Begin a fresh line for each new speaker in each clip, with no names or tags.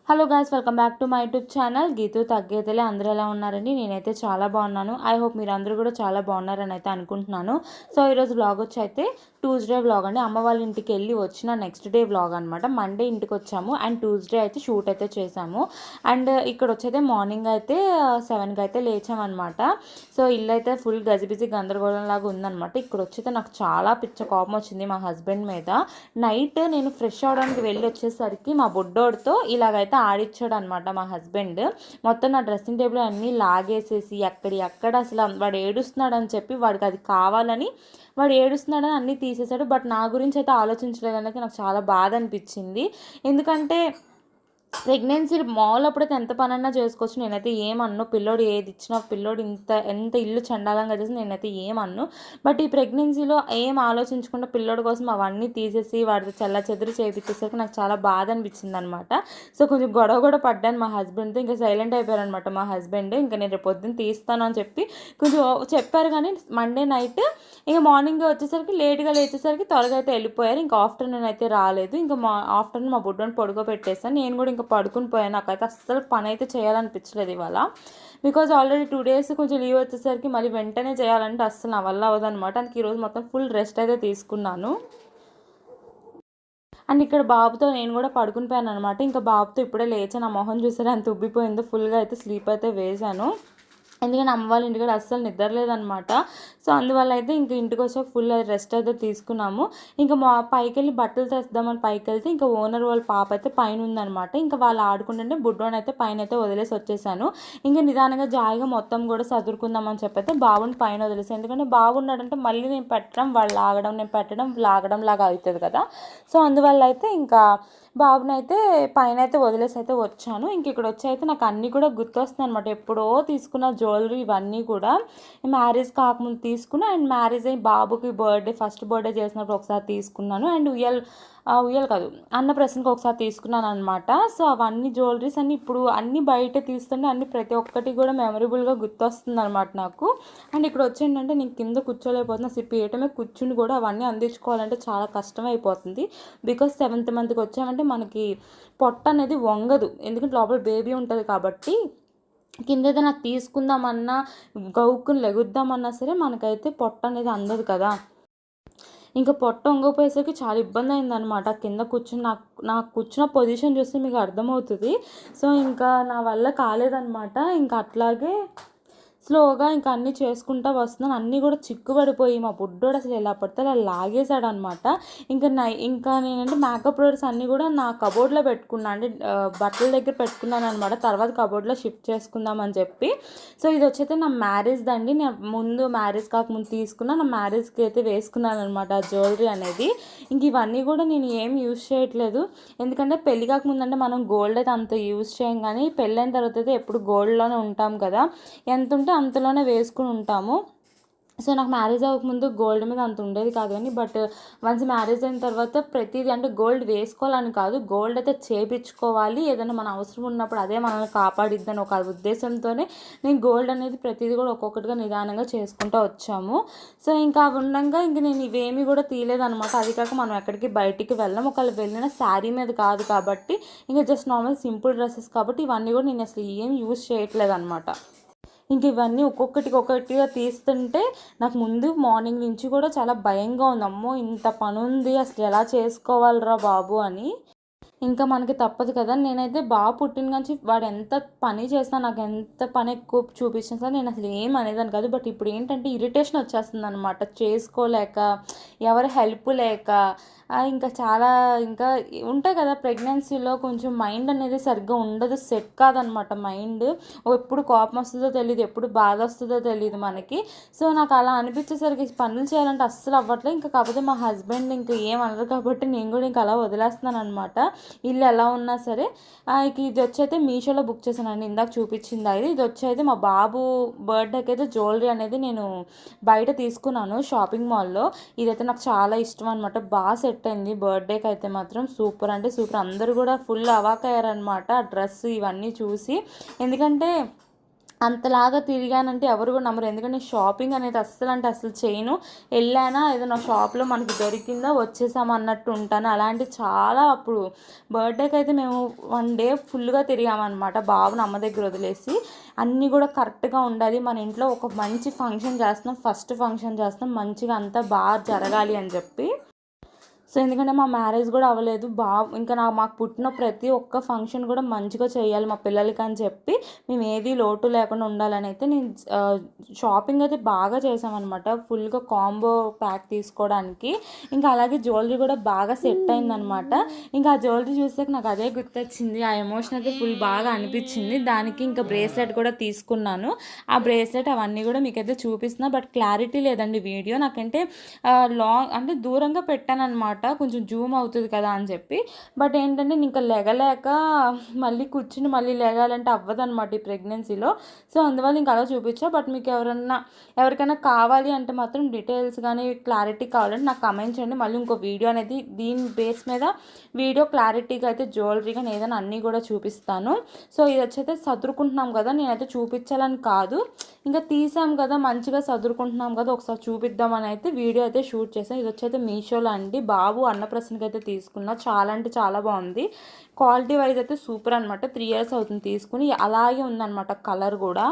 Hello guys, welcome back to my YouTube channel Geethu తగ్గేతలే. అందరూ ఎలా ఉన్నారండి? నేనైతే చాలా బాగున్నాను. ఐ హోప్ మీరు అందరూ కూడా చాలా బాగున్నారని అయితే అనుకుంటున్నాను. సో ఈరోజు వ్లాగ్ వచ్చి అయితే ట్యూస్డే వ్లాగ్ అండి. అమ్మ వాళ్ళ ఇంటికి వెళ్ళి వచ్చిన నెక్స్ట్ డే వ్లాగ్ అనమాట. మండే ఇంటికి వచ్చాము అండ్ ట్యూస్డే అయితే షూట్ అయితే చేసాము. అండ్ ఇక్కడ వచ్చైతే మార్నింగ్ అయితే 7కి అయితే లేచామన్నమాట. సో ఇల్లు అయితే ఫుల్ గజిబిజి గందరగోళం లాగా ఉందన్నమాట. ఇక్కడ వచ్చైతే నాకు చాలా పిచ్చ కోపం వచ్చింది మా హస్బెండ్ మీద. నైట్ నేను ఫ్రెష్ అవడానికి వెళ్ళి వచ్చేసరికి మా బుడ్డోడితో ఇలాగైతే ఆడిచ్చాడు అనమాట మా హస్బెండ్. మొత్తం నా డ్రెస్సింగ్ టేబుల్ అన్నీ లాగేసేసి ఎక్కడ అసలు వాడు ఏడుస్తున్నాడు అని చెప్పి వాడికి అది కావాలని వాడు ఏడుస్తున్నాడని అన్నీ తీసేశాడు. బట్ నా గురించి అయితే ఆలోచించలేదు అనేది నాకు చాలా బాధ అనిపించింది. ఎందుకంటే ప్రెగ్నెన్సీ మామూలు అప్పుడైతే ఎంత పనన్నా చేసుకోవచ్చు. నేనైతే ఏమన్ను. పిల్లోడు ఏది ఇచ్చినా పిల్లోడు ఎంత ఇల్లు చండాలంగా చేసి నేనైతే ఏమన్ను. బట్ ఈ ప్రెగ్నెన్సీలో ఏం ఆలోచించకుండా పిల్లోడి కోసం అవన్నీ తీసేసి వాడితో చెల్లాచెదురు చేయించేసరికి నాకు చాలా బాధ అనిపించింది అనమాట. సో కొంచెం గొడవ కూడా పడ్డాను మా హస్బెండ్తో. ఇంకా సైలెంట్ అయిపోయారనమాట మా హస్బెండ్. ఇంకా నేను రేపు పొద్దున్న తీస్తాను అని చెప్పి కొంచెం చెప్పారు. కానీ మండే నైట్ ఇంకా మార్నింగ్ వచ్చేసరికి లేట్గా లేచేసరికి త్వరగా అయితే వెళ్ళిపోయారు. ఇంకా ఆఫ్టర్నూన్ అయితే రాలేదు. ఇంకా ఆఫ్టర్నూన్ మా బుడ్డని పడుకోబెట్టేసాను. నేను కూడా ఇంకా పడుకుని పోయాను. నాకైతే అస్సలు పని అయితే చేయాలనిపించలేదు ఇవాళ. బికాజ్ ఆల్రెడీ 2 days కొంచెం లీవ్ వచ్చేసరికి మళ్ళీ వెంటనే చేయాలంటే అస్సలు నా వల్ల అవ్వదనమాట. అందుకే ఈరోజు మొత్తం ఫుల్ రెస్ట్ అయితే తీసుకున్నాను. అండ్ ఇక్కడ బాబుతో నేను కూడా పడుకుని పోయాను అనమాట. ఇంకా బాబుతో ఇప్పుడే లేచాను. నా మొహం చూసారా ఎంత ఉబ్బిపోయిందో. ఫుల్గా అయితే స్లీప్ అయితే వేసాను. ఎందుకంటే అమ్మ వాళ్ళ ఇంటికాడ అస్సలు నిద్రలేదనమాట. సో అందువల్ల అయితే ఇంక ఇంటికి వచ్చాక ఫుల్ రెస్ట్ అయితే తీసుకున్నాము. ఇంకా పైకి వెళ్ళి బట్టలు తెస్తామని పైకి వెళ్తే ఇంకా ఓనర్ వాళ్ళ పాప అయితే పైన ఉందనమాట. ఇంకా వాళ్ళు ఆడుకుంటుంటే బుడ్డోని అయితే పైన అయితే వదిలేసి వచ్చేసాను. ఇంకా నిదానంగా జాయిగా మొత్తం కూడా సదురుకుందామని చెప్పైతే బాబుని పైన వదిలేసాను. ఎందుకంటే బాగున్నాడంటే మళ్ళీ నేను పెట్టడం వాళ్ళు లాగడం, నేను పెట్టడం లాగడం లాగా అవుతుంది కదా. సో అందువల్ల అయితే ఇంకా బాబుని అయితే పైన అయితే వదిలేసి అయితే వచ్చాను. ఇంక ఇక్కడ వచ్చి అయితే నాకు అన్నీ కూడా గుర్తొస్తున్నాయి అనమాట. ఎప్పుడో తీసుకున్న జ్యువెలరీ ఇవన్నీ కూడా మ్యారేజ్ కాకముందు తీసుకున్నా. అండ్ మ్యారేజ్ అయ్యి బాబుకి ఫస్ట్ బర్త్డే చేసినప్పుడు ఒకసారి తీసుకున్నాను. అండ్ ఉయ్యాల కాదు అన్నప్రసన్నకి ఒకసారి తీసుకున్నాను అనమాట. సో అవన్నీ జ్యువెలరీస్ అన్నీ ఇప్పుడు అన్నీ బయట తీస్తుంటే అన్నీ ప్రతి ఒక్కటి కూడా మెమరబుల్గా గుర్తొస్తుంది అనమాట నాకు. అండ్ ఇక్కడ వచ్చేంటంటే నేను కింద కూర్చోలేకపోతున్నా. అసలు పీఠమే కూర్చుని కూడా అవన్నీ అందించుకోవాలంటే చాలా కష్టం అయిపోతుంది. బికాస్ 7th monthకి వచ్చామంటే మనకి పొట్ట అనేది వంగదు. ఎందుకంటే లోపల బేబీ ఉంటుంది కాబట్టి కింద ఏదైనా తీసుకుందామన్నా గౌక్కుని లెగుద్దామన్నా సరే మనకైతే పొట్ట అనేది అందదు కదా. ఇంకా పొట్ట వంగపోయేసరికి చాలా ఇబ్బంది అయిందనమాట. కింద కూర్చుని నాకు కూర్చున్న పొజిషన్ చూస్తే మీకు అర్థమవుతుంది. సో ఇంకా నా వల్ల కాలేదనమాట. ఇంకా అట్లాగే స్లోగా ఇంకా అన్నీ చేసుకుంటూ వస్తున్నాను. అన్నీ కూడా చిక్కుపడిపోయి మా బుడ్డోడు అసలు ఎలా పడితే అలా లాగేశాడు అనమాట. ఇంకా నేనంటే మేకప్ ప్రొడక్ట్స్ అన్నీ కూడా నా కబోర్డ్లో పెట్టుకున్నాను. అంటే బట్టల దగ్గర పెట్టుకున్నాను అనమాట. తర్వాత కబోర్డ్లో షిఫ్ట్ చేసుకుందామని చెప్పి. సో ఇది వచ్చైతే నా మ్యారేజ్ దండి. నేను ముందు మ్యారేజ్ కాకముందు తీసుకున్నా. నా మ్యారేజ్కి అయితే వేసుకున్నాను అనమాట ఆ జ్యువెలరీ అనేది. ఇంక ఇవన్నీ కూడా నేను ఏం యూజ్ చేయట్లేదు. ఎందుకంటే పెళ్లి కాకముందు అంటే మనం గోల్డ్ అయితే అంత యూజ్ చేయం. కానీ పెళ్ళైన తర్వాత అయితే ఎప్పుడు గోల్డ్లోనే ఉంటాం కదా. ఎంత ఉంటే అంతలోనే వేసుకుని ఉంటాము. సో నాకు మ్యారేజ్ అవ్వకముందు గోల్డ్ మీద అంత ఉండేది కాదు. కానీ బట్ వన్స్ మ్యారేజ్ అయిన తర్వాత ప్రతిదీ అంటే గోల్డ్ వేసుకోవాలని కాదు, గోల్డ్ అయితే చేపించుకోవాలి. ఏదైనా మన అవసరం ఉన్నప్పుడు అదే మనల్ని కాపాడిద్దని ఒక ఉద్దేశంతోనే నేను గోల్డ్ అనేది ప్రతిదీ కూడా ఒక్కొక్కటిగా నిదానంగా చేసుకుంటూ వచ్చాము. సో ఇంకా ఉండగా ఇంక నేను ఇవేమీ కూడా తీయలేదనమాట. అది కాక మనం ఎక్కడికి బయటికి వెళ్ళాం. ఒకవేళ వెళ్ళిన శారీ మీద కాదు కాబట్టి ఇంకా జస్ట్ నార్మల్ సింపుల్ డ్రెస్సెస్ కాబట్టి ఇవన్నీ కూడా నేను అసలు ఏం యూజ్ చేయట్లేదు అనమాట. ఇంక ఇవన్నీ ఒక్కొక్కటిగా తీస్తుంటే నాకు ముందు మార్నింగ్ నుంచి కూడా చాలా భయంగా ఉంది. అమ్మో ఇంత పని ఉంది, అసలు ఎలా చేసుకోవాలిరా బాబు అని. ఇంకా మనకి తప్పదు కదా. నేనైతే బాగా పుట్టిన నుంచి వాడు ఎంత పని చేసినా నాకు ఎంత పని ఎక్కువ చూపించినా సరే నేను అసలు ఏం అనేదాన్ని కాదు. బట్ ఇప్పుడు ఏంటంటే ఇరిటేషన్ వచ్చేస్తుంది అనమాట. చేసుకోలేక, ఎవరి హెల్ప్ లేక, ఇంకా చాలా ఇంకా ఉంటాయి కదా. ప్రెగ్నెన్సీలో కొంచెం మైండ్ అనేది సరిగ్గా ఉండదు, సెట్ కాదనమాట మైండ్. ఎప్పుడు కోపం వస్తుందో తెలియదు, ఎప్పుడు బాధ వస్తుందో తెలియదు మనకి. సో నాకు అలా అనిపించేసరికి పనులు చేయాలంటే అస్సలు అవ్వట్లేదు. ఇంకా కాకపోతే మా హస్బెండ్ ఇంకా ఏమనరు కాబట్టి నేను కూడా ఇంకా అలా వదిలేస్తున్నాను అనమాట. ఇల్లు ఎలా ఉన్నా సరే. ఇది వచ్చైతే మీషోలో బుక్ చేశానండి. ఇందాక చూపించింది అది. ఇది వచ్చైతే మా బాబు బర్త్డేకి అయితే జ్యువెలరీ అనేది నేను బయట తీసుకున్నాను షాపింగ్ మాల్లో. ఇదైతే నాకు చాలా ఇష్టం అనమాట. బాగా సెట్ అయింది బర్త్డేకి అయితే మాత్రం. సూపర్ అంటే సూపర్. అందరూ కూడా ఫుల్ అవాక్ అయ్యారనమాట ఆ డ్రెస్ ఇవన్నీ చూసి. ఎందుకంటే అంతలాగా తిరిగానంటే ఎవరు కూడా నమ్మరు. ఎందుకంటే షాపింగ్ అనేది అస్సలు అంటే అస్సలు చేయను. వెళ్ళానా ఏదైనా షాప్లో మనకి దొరికిందా వచ్చేసాము అన్నట్టు ఉంటాను. అలాంటి చాలా అప్పుడు బర్త్డేకి అయితే మేము 1 డే ఫుల్గా తిరిగామన్నమాట బాబుని అమ్మ దగ్గర వదిలేసి. అన్నీ కూడా కరెక్ట్గా ఉండాలి, మన ఇంట్లో ఒక మంచి ఫంక్షన్ చేస్తున్నాం, ఫస్ట్ ఫంక్షన్ చేస్తున్నాం, మంచిగా అంతా బాగా జరగాలి అని చెప్పి. సో ఎందుకంటే మా మ్యారేజ్ కూడా అవ్వలేదు. ఇంకా మాకు పుట్టిన ప్రతి ఒక్క ఫంక్షన్ కూడా మంచిగా చేయాలి మా పిల్లలకి అని చెప్పి మేము ఏది లోటు లేకుండా ఉండాలని అయితే నేను షాపింగ్ అయితే బాగా చేసామన్నమాట. ఫుల్గా కాంబో ప్యాక్ తీసుకోవడానికి. ఇంకా అలాగే జ్యువెలరీ కూడా బాగా సెట్ అయిందనమాట. ఇంకా ఆ జ్యువెలరీ చూసాక నాకు అదే గుర్తొచ్చింది. ఆ ఎమోషన్ అయితే ఫుల్ బాగా అనిపించింది. దానికి ఇంకా బ్రేస్లెట్ కూడా తీసుకున్నాను. ఆ బ్రేస్లెట్ అవన్నీ కూడా మీకైతే చూపిస్తున్నా, బట్ క్లారిటీ లేదండి వీడియో. నాకంటే లాంగ్ అంటే దూరంగా పెట్టాను అనమాట, కొంచెం జూమ్ అవుతుంది కదా అని చెప్పి. బట్ ఏంటంటే ఇంకా లెగలేక మళ్ళీ కూర్చుని మళ్ళీ లెగాలంటే అవ్వదన్నమాట ఈ ప్రెగ్నెన్సీలో. సో అందువల్ల ఇంకా అలా చూపించా. బట్ మీకు ఎవరికైనా కావాలి అంటే మాత్రం డీటెయిల్స్ కానీ క్లారిటీ కావాలంటే నాకు కమెంట్ చేయండి. మళ్ళీ ఇంకో వీడియో అనేది దీని బేస్ మీద వీడియో క్లారిటీగా అయితే జ్యువెలరీ కానీ ఏదైనా అన్నీ కూడా చూపిస్తాను. సో ఇది వచ్చైతే సదురుకుంటున్నాం కదా, నేనైతే చూపించాలని కాదు, ఇంకా తీసాం కదా మంచిగా సదురుకుంటున్నాం కదా ఒకసారి చూపిద్దామని అయితే వీడియో అయితే షూట్ చేసాను. ఇది వచ్చైతే మీషోలో అండి, బాబు అన్నప్రసన్నకి అయితే తీసుకున్నా. చాలా అంటే చాలా బాగుంది. క్వాలిటీ వైజ్ అయితే సూపర్ అనమాట. 3 years అవుతుంది తీసుకుని. అలాగే ఉందన్నమాట కలర్ కూడా.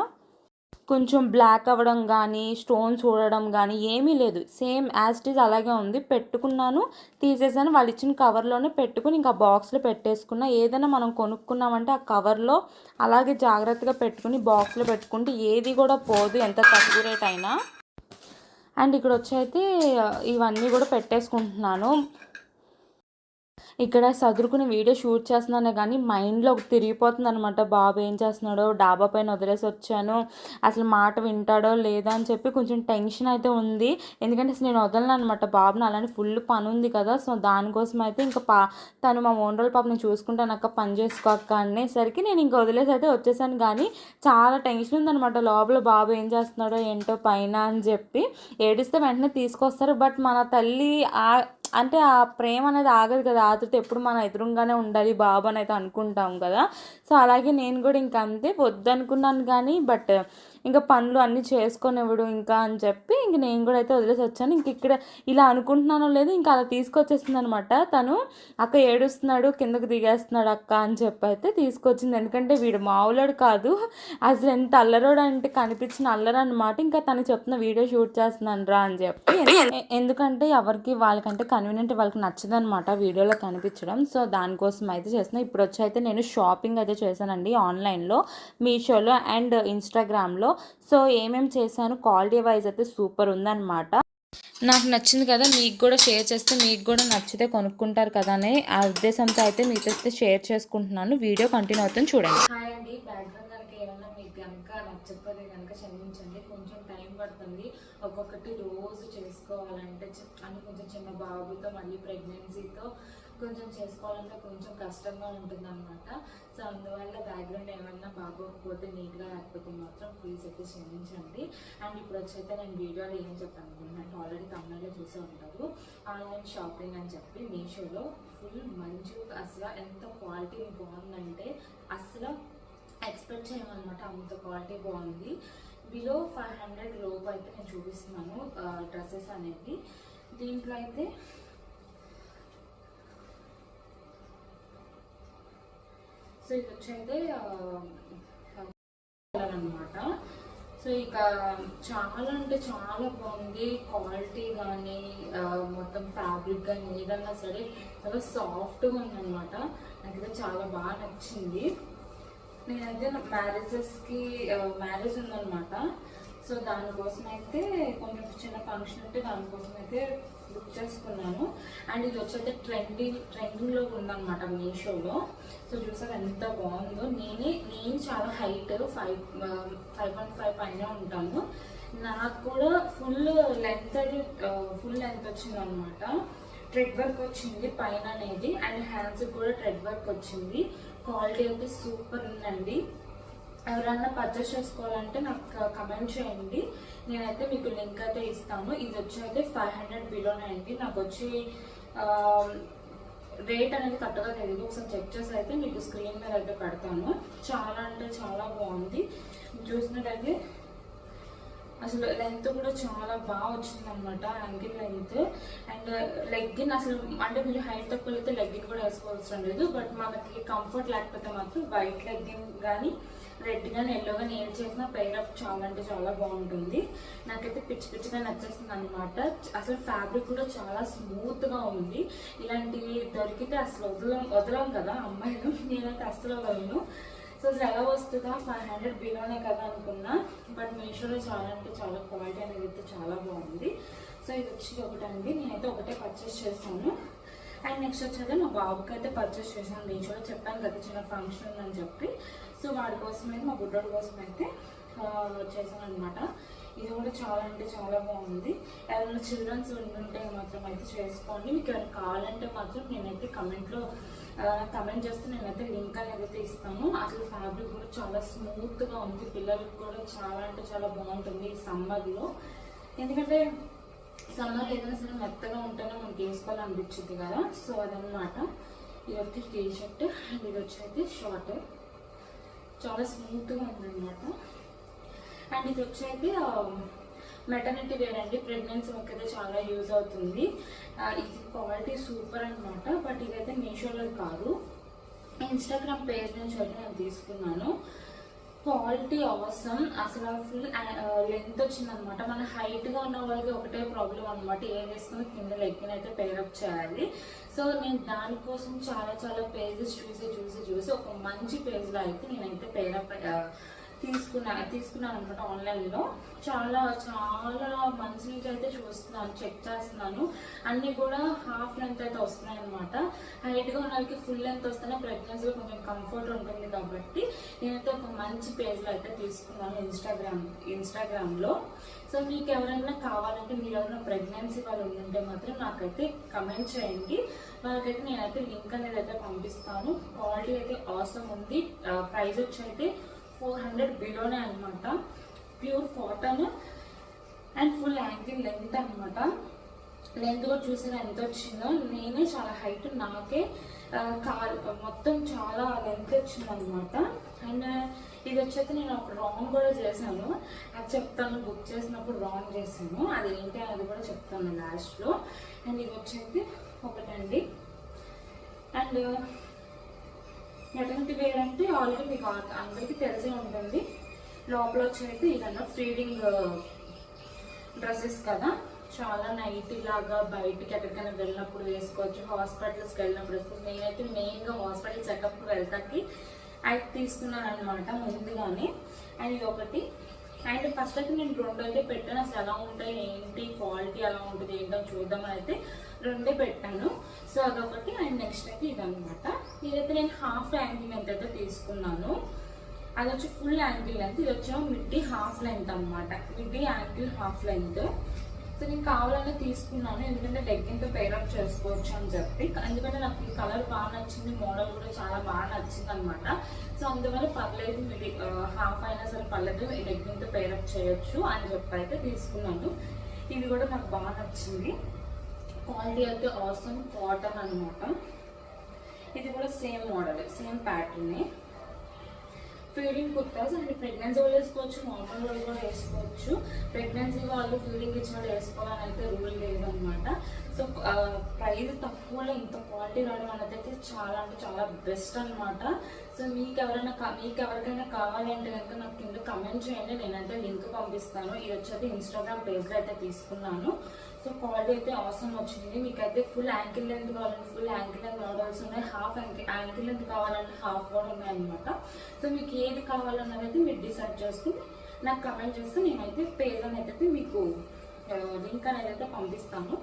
కొంచెం బ్లాక్ అవ్వడం కానీ స్టోన్స్ ఊడడం కానీ ఏమీ లేదు, సేమ్ యాజ్ ఇట్ ఈజ్ అలాగే ఉంది. పెట్టుకున్నాను, తీసేసాను, వాళ్ళు ఇచ్చిన కవర్లోనే పెట్టుకుని ఇంకా బాక్స్లో పెట్టేసుకున్నా. ఏదైనా మనం కొనుక్కున్నామంటే ఆ కవర్లో అలాగే జాగ్రత్తగా పెట్టుకుని బాక్స్లో పెట్టుకుంటే ఏది కూడా పోదు, ఎంత తక్కువ రేట్ అయినా. అండ్ ఇక్కడ వచ్చైతే ఇవన్నీ కూడా పెట్టేసుకుంటున్నాను. ఇక్కడ సదురుకుని వీడియో షూట్ చేస్తున్నానే కానీ మైండ్లో తిరిగిపోతుంది అనమాట. బాబు ఏం చేస్తున్నాడో, డాబా పైన వదిలేసి వచ్చాను, అసలు మాట వింటాడో లేదా అని చెప్పి కొంచెం టెన్షన్ అయితే ఉంది. ఎందుకంటే అసలు నేను వదలను అనమాట బాబుని, అలానే ఫుల్ పని ఉంది కదా. సో దానికోసం అయితే ఇంకా తను మా ఓన్ పాపని చూసుకుంటానక్క, పని చేసుకోక్క అనేసరికి నేను ఇంకా వదిలేసి అయితే వచ్చేసాను. కానీ చాలా టెన్షన్ ఉందనమాట లోపల, బాబు ఏం చేస్తున్నాడో ఏంటో పైన అని చెప్పి. ఏడిస్తే వెంటనే తీసుకొస్తారు, బట్ మన తల్లి అంటే ఆ ప్రేమ అనేది ఆగదు కదా, ఆతృత ఎప్పుడు మన ఎదురుగానే ఉండాలి బాబు అని అయితే అనుకుంటాం కదా. సో అలాగే నేను కూడా ఇంకా అంతే వద్దనుకున్నాను కానీ, బట్ ఇంకా పనులు అన్నీ చేసుకొనివ్వడు ఇంకా అని చెప్పి ఇంక నేను కూడా అయితే వదిలేసి వచ్చాను. ఇంక ఇక్కడ ఇలా అనుకుంటున్నానో లేదు, ఇంకా అలా తీసుకొచ్చేసింది అనమాట. తను అక్క ఏడుస్తున్నాడు, కిందకు దిగేస్తున్నాడు అక్క అని చెప్పి అయితే తీసుకొచ్చింది. ఎందుకంటే వీడు మామూలుడు కాదు, అసలు ఎంత అల్లరోడు అంటే కనిపించిన అల్లరు అనమాట. ఇంకా తను చెప్తున్న వీడియో షూట్ చేస్తున్నాను రా అని చెప్పి. ఎందుకంటే ఎవరికి వాళ్ళకంటే కన్వీనియంట్ వాళ్ళకి నచ్చదనమాట వీడియోలో కనిపించడం. సో దానికోసం అయితే చేస్తున్నాను. ఇప్పుడు వచ్చి అయితే నేను షాపింగ్ అయితే చేశానండి ఆన్లైన్లో, మీషోలో అండ్ ఇన్స్టాగ్రామ్లో. సో ఏమేమి చేశాను, క్వాలిటీ వైజ్ అయితే సూపర్ ఉందన్నమాట. నాకు నచ్చింది కదా, మీకు కూడా షేర్ చేస్తే మీకు కూడా నచ్చితే కొనుక్కుంటారు కదా అనే ఆ ఉద్దేశంతో అయితే మీతో అయితే షేర్ చేసుకుంటున్నాను. వీడియో కంటిన్యూ అవుతుంది చూడండి. హాయ్ అండి, బ్యాక్గ్రౌండ్ కనుక ఏమన్నా మీకు కనుక నచ్చకపోతే కనుక క్షమించండి, కొంచెం టైం పడుతుంది ఒక్కొక్కటి రోజు చేసుకోవాలంటే. అని కొంచెం చిన్న బాబుతో మళ్ళీ ప్రెగ్నెన్సీతో కొంచెం చేసుకోవాలంటే కొంచెం కష్టంగా ఉంటుంది అనమాట. సో అందువల్ల బ్యాక్గ్రౌండ్ ఏమన్నా బాగోకపోతే నీట్గా లేకపోతే మాత్రం ప్లీజ్ అయితే క్షమించండి. అండ్ ఇప్పుడు వచ్చైతే నేను వీడియోలో ఏం చెప్పాను అనుకుంటున్నాను, ఆల్రెడీ తమిళలో చూసే ఉంటారు, ఆన్లైన్ షాపింగ్ అని చెప్పి మీషోలో ఫుల్ మంచి, అసలు ఎంత క్వాలిటీ బాగుందంటే అసలు ఎక్స్పెక్ట్ చేయమన్నమాట, అంత క్వాలిటీ బాగుంది. బిలో 500 లోపు అయితే నేను చూపిస్తున్నాను డ్రెస్సెస్ అనేది. దీంట్లో అయితే సో ఇది వచ్చైతే అనమాట. సో ఇక చాలా అంటే చాలా బాగుంది క్వాలిటీ కానీ మొత్తం ఫ్యాబ్రిక్ కానీ ఏదన్నా సరే చాలా సాఫ్ట్గా ఉందన్నమాట. నాకైతే చాలా బాగా నచ్చింది. నేనైతే మ్యారేజెస్కి మ్యారేజ్ ఉందన్నమాట. సో దానికోసం అయితే కొంచెం చిన్న ఫంక్షన్ ఉంటే దానికోసం అయితే బుక్ చేసుకున్నాను. అండ్ ఇది వచ్చైతే ట్రెండింగ్లో ఉందన్నమాట మీషోలో. సో చూసాక ఎంత బాగుందో. నేను చాలా హైట్ 5.5 పైన ఉంటాను. నాకు కూడా ఫుల్ లెంత్ వచ్చింది అనమాట. థ్రెడ్ వర్క్ వచ్చింది పైన అనేది, అండ్ హ్యాండ్స్ కూడా థ్రెడ్ వర్క్ వచ్చింది. క్వాలిటీ అయితే సూపర్ ఉందండి. ఎవరన్నా పర్చేస్ చేసుకోవాలంటే నాకు కమెంట్ చేయండి, నేనైతే మీకు లింక్ అయితే ఇస్తాను. ఇది వచ్చి అయితే 500 బిలోనే అండి. నాకు వచ్చి రేట్ అనేది కరెక్ట్గా తెలియదు, ఒకసారి చెక్ చేసి అయితే మీకు స్క్రీన్ మీద అయితే పెడతాను. చాలా అంటే చాలా బాగుంది. చూసినట్టయితే అసలు లెంత్ కూడా చాలా బాగా వచ్చింది అనమాట, యాంకిల్ లెంత్. అండ్ లెగ్గిన్ అసలు అంటే మీరు హైట్ తక్కువ అయితే లెగ్గిన్ కూడా వేసుకోవాల్సిన లేదు. బట్ మనకి కంఫర్ట్ లేకపోతే మాత్రం వైట్ లెగ్గిన్ కానీ రెడ్ కానీ ఎల్లో కానీ ఏం చేసినా పెయిరప్ చాలా అంటే చాలా బాగుంటుంది. నాకైతే పిచ్చి పిచ్చిగా నచ్చేస్తుంది అనమాట. అసలు ఫ్యాబ్రిక్ కూడా చాలా స్మూత్గా ఉంది. ఇలాంటివి దొరికితే అసలు వదలం కదా అమ్మాయిలు, నేనైతే అస్సలు వదలను. సో అసలు ఎలా వస్తుందా 500 బిలోనే కదా అనుకున్నా, బట్ మీషోలో చాలా అంటే చాలా క్వాలిటీ అనేది అయితే చాలా బాగుంది. సో ఇది వచ్చి ఒకటండి, నేనైతే ఒకటే పర్చేస్ చేశాను. అండ్ నెక్స్ట్ వచ్చేది మా బాబుకి అయితే పర్చేస్ చేశాను మీషోలో. చెప్పాను కదా చిన్న ఫంక్షన్ ఉందని చెప్పి. సో వాడి కోసం అయితే మా బుడ్డోడి కోసం అయితే చేశాను అనమాట. ఇది కూడా చాలా అంటే చాలా బాగుంది. ఎవరైనా చిల్డ్రన్స్ ఉంటుంటే మాత్రం అయితే చేసుకోండి. మీకు ఎవరైనా కావాలంటే మాత్రం నేనైతే కమెంట్ చేస్తే నేనైతే లింక్ అనేది అయితే ఇస్తాను. అసలు ఫ్యాబ్రిక్ కూడా చాలా స్మూత్గా ఉంది, పిల్లలకి కూడా చాలా అంటే చాలా బాగుంటుంది ఈ సమ్మర్లో. ఎందుకంటే సమ్మర్ ఏదైనా సరే మెత్తగా ఉంటేనే మనకి వేసుకోవాలనిపించింది కదా. సో అదనమాట. ఇది వచ్చి టీ షర్ట్ అండ్ ఇది వచ్చి అయితే షార్ట్, చాలా స్మూత్గా ఉందన్నమాట. అండ్ ఇది వచ్చి అయితే మెటర్నిటీ వేర్ అండి, ప్రెగ్నెన్సీకి అయితే చాలా యూజ్ అవుతుంది. ఇది క్వాలిటీ సూపర్ అనమాట. బట్ ఇదైతే మీషోలో కాదు, ఇన్స్టాగ్రామ్ పేజ్ నుంచి అయితే నేను తీసుకున్నాను. క్వాలిటీ అవసరం, అసలు ఫుల్ లెంత్ వచ్చిందనమాట. మన హైట్గా ఉన్న వాళ్ళకి ఒకటే ప్రాబ్లం అనమాట, ఏం వేసుకుని కింద లెగ్గిన్ అయితే పేరప్ చేయాలి. సో నేను దానికోసం చాలా చాలా పేజెస్ చూసి ఒక మంచి పేజ్లో అయితే నేనైతే పేరప్ తీసుకున్నాను అనమాట ఆన్లైన్లో. చాలా మంత్స్ నుంచి అయితే చూస్తున్నాను, చెక్ చేస్తున్నాను. అన్నీ కూడా హాఫ్ లెంత్ అయితే వస్తున్నాయి అనమాట. హైట్గా ఉన్న వాళ్ళకి ఫుల్ లెంత్ వస్తేనే ప్రెగ్నెన్సీలో కొంచెం కంఫర్ట్ ఉంటుంది కాబట్టి నేనైతే ఒక మంచి పేజ్లో అయితే తీసుకున్నాను ఇన్స్టాగ్రామ్లో. సో మీకు ఎవరైనా కావాలంటే, మీరు ఎవరైనా ప్రెగ్నెన్సీ వాళ్ళు ఉంటే మాత్రం నాకైతే కమెంట్ చేయండి. వాళ్ళకైతే నేనైతే లింక్ అనేది అయితే పంపిస్తాను. క్వాలిటీ అయితే ఆసమ్ ఉంది. ప్రైస్ వచ్చి అయితే 400 బిలోనే అనమాట. Pure cotton and full ankle length అనమాట. లెంత్ కూడా చూసారా ఎంత వచ్చిందో. నేనే చాలా హైట్, నాకే మొత్తం చాలా లెంత్ వచ్చింది అనమాట. అండ్ ఇది వచ్చేది నేను ఒక రాంగ్ కూడా చేశాను, అది చెప్తాను. బుక్ చేసినప్పుడు రాంగ్ చేశాను, అది ఏంటి అనేది కూడా చెప్తాను లాస్ట్లో. అండ్ ఇది వచ్చేది ఒకటండి. అండ్ మెటర్నిటీ వేర్ అంటే ఆల్రెడీ మీకు అందరికీ తెలిసే ఉంటుంది. లోపల వచ్చేది ఇదన్నా ఫీడింగ్ డ్రెస్సెస్ కదా, చాలా నైటీ లాగా బయటికి ఎక్కడికైనా వెళ్ళినప్పుడు వేసుకోవచ్చు, హాస్పిటల్స్కి వెళ్ళినప్పుడు వేసుకోవచ్చు. నేనైతే మెయిన్గా హాస్పిటల్ చెకప్కి వెళ్తాకి అయితే తీసుకున్నాను అనమాట ముందుగానే. అండ్ ఇది ఒకటి. అండ్ ఫస్ట్ అయితే నేను 2 అయితే పెట్టాను, అసలు ఎలా ఉంటాయి ఏంటి క్వాలిటీ ఎలా ఉంటుంది ఏంటని చూద్దామని అయితే 2 పెట్టాను. సో అదొకటి. అండ్ నెక్స్ట్ అయితే ఇదనమాట. ఇదైతే నేను హాఫ్ యాంకిల్ లెంత్ అయితే తీసుకున్నాను, అది వచ్చి ఫుల్ యాంకిల్ లెంత్. ఇది వచ్చేమో మిడ్డీ హాఫ్ లెంత్ అనమాట, middy ankle half length. So నేను కావాలని తీసుకున్నాను, ఎందుకంటే లెగ్గిన్తో పేరప్ చేసుకోవచ్చు అని చెప్పి. ఎందుకంటే నాకు ఈ కలర్ బాగా నచ్చింది, మోడల్ కూడా చాలా బాగా నచ్చింది అనమాట. సో అందువల్ల పర్లేదు, మిడి హాఫ్ అయినా సరే పర్లేదు, లెగ్గిన్తో పేరప్ చేయొచ్చు అని చెప్పి అయితే తీసుకున్నాను. ఇది కూడా నాకు బాగా నచ్చింది. క్వాలిటీ అయితే ఆసమ్ కాటన్ అనమాట. ఇది కూడా సేమ్ మోడల్, సేమ్ ప్యాటర్నే. ఫీడింగ్ కుర్తాస్ అండ్ ప్రెగ్నెన్సీ వాళ్ళు వేసుకోవచ్చు, నార్మల్ వాళ్ళు కూడా వేసుకోవచ్చు. ప్రెగ్నెన్సీ వాళ్ళు ఫీడింగ్ ఇచ్చిన వాళ్ళు వేసుకోవాలని అయితే రూల్ లేదనమాట. సో ప్రైస్ తక్కువలో ఇంత క్వాలిటీ రావడం అనేది అయితే చాలా అంటే చాలా బెస్ట్ అనమాట. సో మీకు ఎవరికైనా కావాలి అంటే కనుక నాకు కింద కమెంట్ చేయండి, నేనైతే లింక్ పంపిస్తాను. ఇది వచ్చేది ఇన్స్టాగ్రామ్ పేజ్లో అయితే తీసుకున్నాను. సో క్వాలిటీ అయితే అవసరం వచ్చింది. మీకైతే ఫుల్ యాంకిల్ లెంత్ కావాలంటే ఫుల్ యాంకిల్ లెంత్ మోడల్స్ ఉన్నాయి, హాఫ్ యాంకిల్ లెంత్ కావాలంటే హాఫ్ కూడా ఉన్నాయన్నమాట. సో మీకు ఏది కావాలన్నది అయితే మీరు డిసైడ్ చేసుకుని నాకు కమెంట్ చేస్తే నేనైతే పేజ్ అనేది అయితే మీకు లింక్ అనేది అయితే పంపిస్తాను.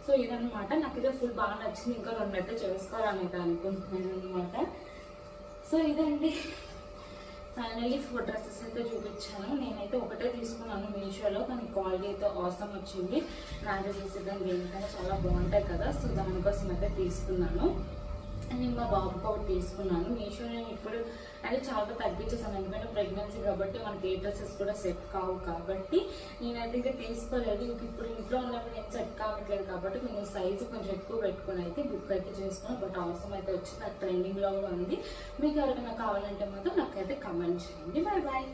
సో ఇదనమాట. నాకైతే ఫుల్ బాగా నచ్చింది, ఇంకా 2 అయితే చేసుకోవాలని అయితే అనుకుంటున్నాను అనమాట. సో ఇదండి, ఫైనల్లీ 4 డ్రెస్సెస్ అయితే చూపించాను. నేనైతే ఒకటే తీసుకున్నాను మీషోలో, కానీ క్వాలిటీ అయితే ఆసమ్ వచ్చింది. మ్యారేజ్ చేసేదాన్ని దేనికైనా చాలా బాగుంటాయి కదా, సో దానికోసం అయితే తీసుకున్నాను. నేను మా బాబుకి ఒకటి తీసుకున్నాను. మీషో నేను ఇప్పుడు అంటే చాలా తగ్గించేసాను, ఎందుకంటే ప్రెగ్నెన్సీ కాబట్టి మనకి ఏ డ్రెస్సెస్ కూడా సెట్ కావు కాబట్టి నేనైతే ఇంకా తీసుకోలేదు. ఇంక ఇప్పుడు ఇంట్లో ఉన్నప్పుడు నేను సెట్ కావట్లేదు కాబట్టి కొంచెం సైజు కొంచెం ఎక్కువ పెట్టుకుని అయితే బుక్ అయితే చేసుకున్నాను. బట్ అవసరం అయితే వచ్చి నాకు ట్రెండింగ్లో ఉంది. మీకు ఎవరికైనా కావాలంటే మాత్రం నాకైతే కమెంట్ చేయండి. Bye bye.